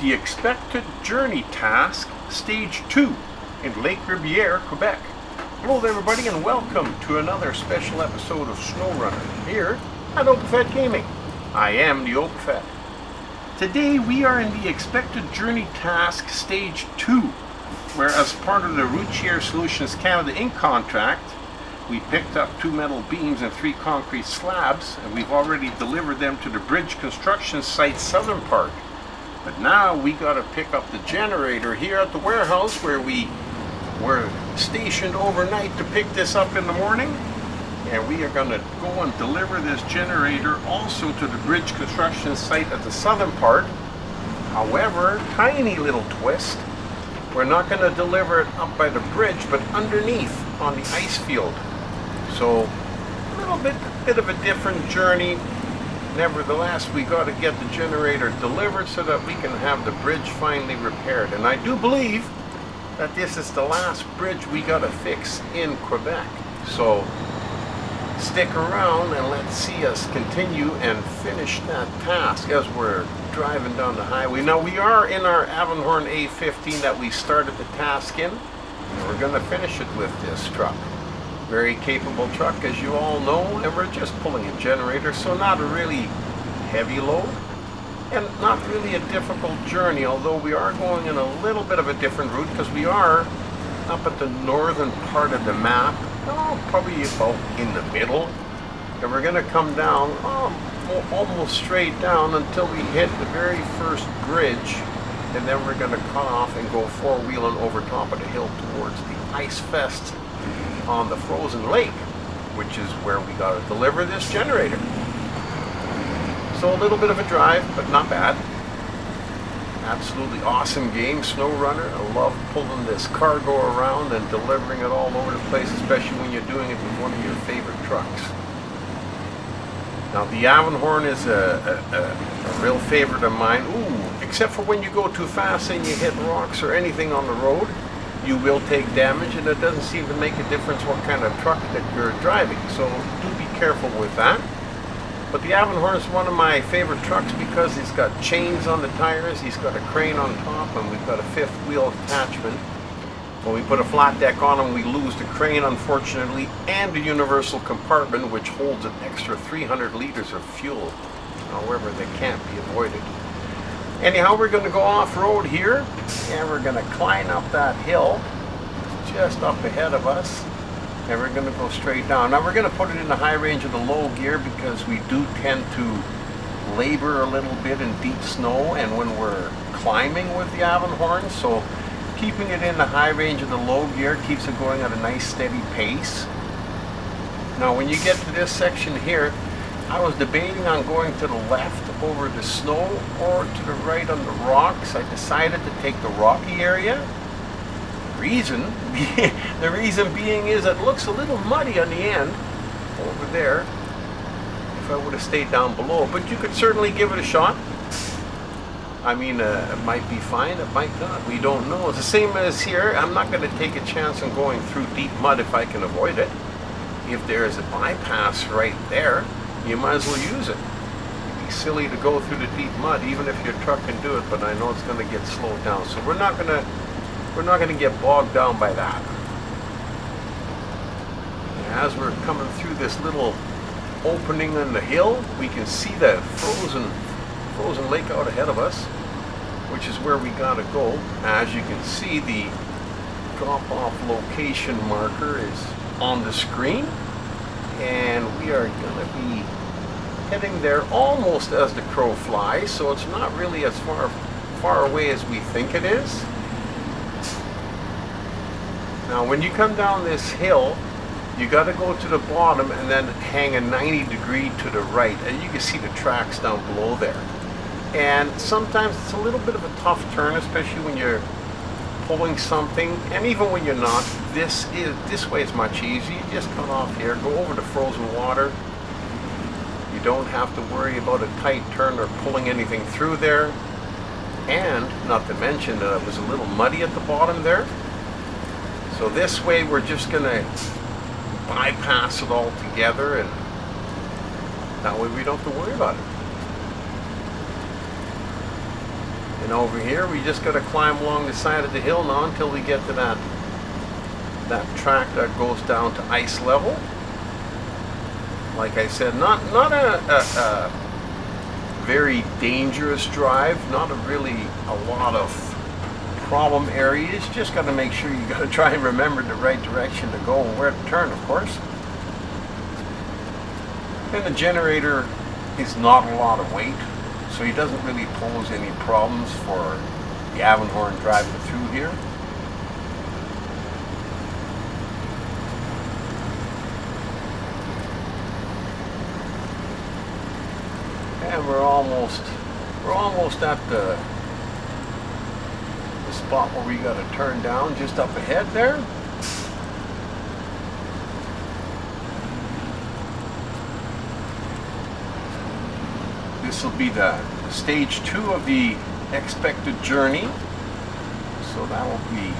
The expected journey task, stage 2, in Lake Ribiere, Quebec. Hello there everybody, and welcome to another special episode of SnowRunner here at Overcast Gaming. I am the Overcast. Today we are in the expected journey task, stage 2, where as part of the Routier Solutions Canada Inc. contract, we picked up 2 metal beams and 3 concrete slabs, and we've already delivered them to the bridge construction site's southern part. But now we got to pick up the generator here at the warehouse where we were stationed overnight to pick this up in the morning. And we are going to go and deliver this generator also to the bridge construction site at the southern part. However, tiny little twist, we're not going to deliver it up by the bridge, but underneath on the ice field. So a little bit of a different journey. Nevertheless, we got to get the generator delivered so that we can have the bridge finally repaired. And I do believe that this is the last bridge we got to fix in Quebec. So stick around and let's see us continue and finish that task as we're driving down the highway. Now we are in our Avenhorn A15 that we started the task in, and we're going to finish it with this truck. Very capable truck, as you all know, and we're just pulling a generator, so not a really heavy load and not really a difficult journey, although we are going in a little bit of a different route because we are up at the northern part of the map, probably about in the middle, and we're going to come down almost straight down until we hit the very first bridge, and then we're going to cut off and go four-wheeling over top of the hill towards the ice fest on the frozen lake, which is where we got to deliver this generator. So a little bit of a drive, but not bad. Absolutely awesome game, SnowRunner. I love pulling this cargo around and delivering it all over the place, especially when you're doing it with one of your favorite trucks. Now the Avenhorn is a real favorite of mine. Ooh, except for when you go too fast and you hit rocks or anything on the road, you will take damage, and it doesn't seem to make a difference what kind of truck that you're driving. So do be careful with that. But the Avenhorn is one of my favorite trucks because it's got chains on the tires, he's got a crane on top, and we've got a 5th wheel attachment. When we put a flat deck on him, we lose the crane, unfortunately, and the universal compartment, which holds an extra 300 liters of fuel. However, they can't be avoided. Anyhow, we're going to go off-road here, and we're going to climb up that hill just up ahead of us, and we're going to go straight down. Now we're going to put it in the high range of the low gear because we do tend to labor a little bit in deep snow and when we're climbing with the Avenhorn, so keeping it in the high range of the low gear keeps it going at a nice steady pace. Now when you get to this section here, I was debating on going to the left over the snow or to the right on the rocks. I decided to take the rocky area. The reason being is it looks a little muddy on the end over there if I would have stayed down below, but you could certainly give it a shot. I mean, it might be fine, it might not, we don't know. It's the same as here. I'm not going to take a chance on going through deep mud if I can avoid it. If there is a bypass right there, you might as well use it. It'd be silly to go through the deep mud, even if your truck can do it, but I know it's going to get slowed down. So we're not going to get bogged down by that. As we're coming through this little opening on the hill, we can see the frozen lake out ahead of us, which is where we got to go. As you can see, the drop-off location marker is on the screen, and we are going to be heading there almost as the crow flies, so it's not really as far away as we think it is. Now when you come down this hill, you got to go to the bottom and then hang a 90 degree to the right, and you can see the tracks down below there. And sometimes it's a little bit of a tough turn, especially when you're pulling something, and even when you're not. This way is much easier. You just come off here, go over the frozen water. You don't have to worry about a tight turn or pulling anything through there. And not to mention that it was a little muddy at the bottom there. So this way we're just going to bypass it all together, and that way we don't have to worry about it. And over here, we just got to climb along the side of the hill now until we get to that track that goes down to ice level. Like I said, not a very dangerous drive, not really a lot of problem areas. Just got to make sure you got to try and remember the right direction to go and where to turn, of course. And the generator is not a lot of weight, so he doesn't really pose any problems for the Avenhorn driving through here. And we're almost at the spot where we got to turn down, just up ahead there. This will be the stage 2 of the expected journey. So that will be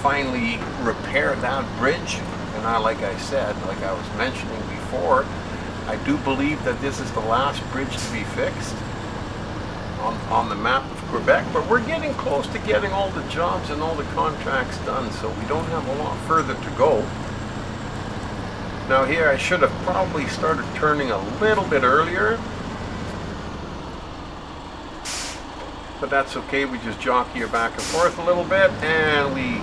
finally repair that bridge. And like I said, like I was mentioning before, I do believe that this is the last bridge to be fixed on the map of Quebec, but we're getting close to getting all the jobs and all the contracts done, so we don't have a lot further to go. Now here I should have probably started turning a little bit earlier, but that's okay. We just jockey her back and forth a little bit and we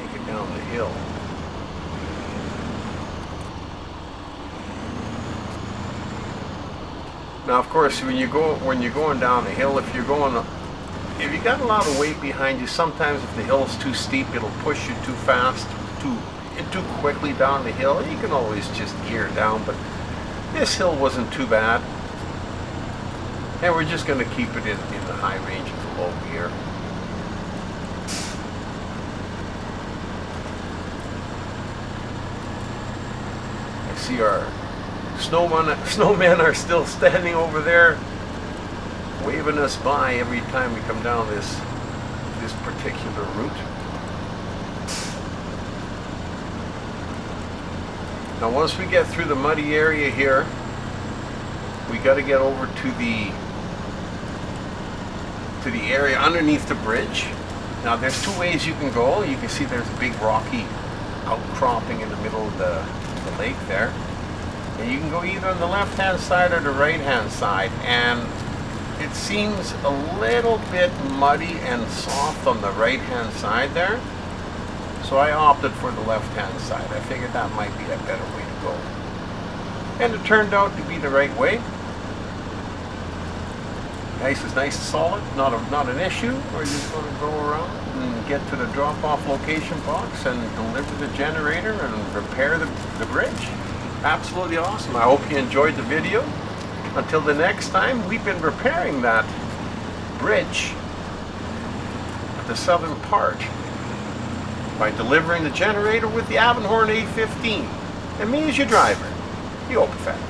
make it down the hill. Now, of course, when you're going down the hill, if you got a lot of weight behind you, sometimes if the hill is too steep, it'll push you too fast, too quickly down the hill. You can always just gear down, but this hill wasn't too bad. And we're just going to keep it in the high range of the low gear. I see our snowmen are still standing over there, waving us by every time we come down this particular route. Now, once we get through the muddy area here, we got to get over to the area underneath the bridge. Now, there's 2 ways you can go. You can see there's a big rocky outcropping in the middle of the lake there. And you can go either on the left-hand side or the right-hand side, and it seems a little bit muddy and soft on the right-hand side there, so I opted for the left-hand side. I figured that might be a better way to go, and it turned out to be the right way. Ice is nice and solid, not an issue. We're just going to go around and get to the drop-off location box and deliver the generator and repair the bridge. Absolutely awesome. I hope you enjoyed the video. Until the next time, we've been repairing that bridge at the southern part by delivering the generator with the Avenhorn A15. And me as your driver, the overcast.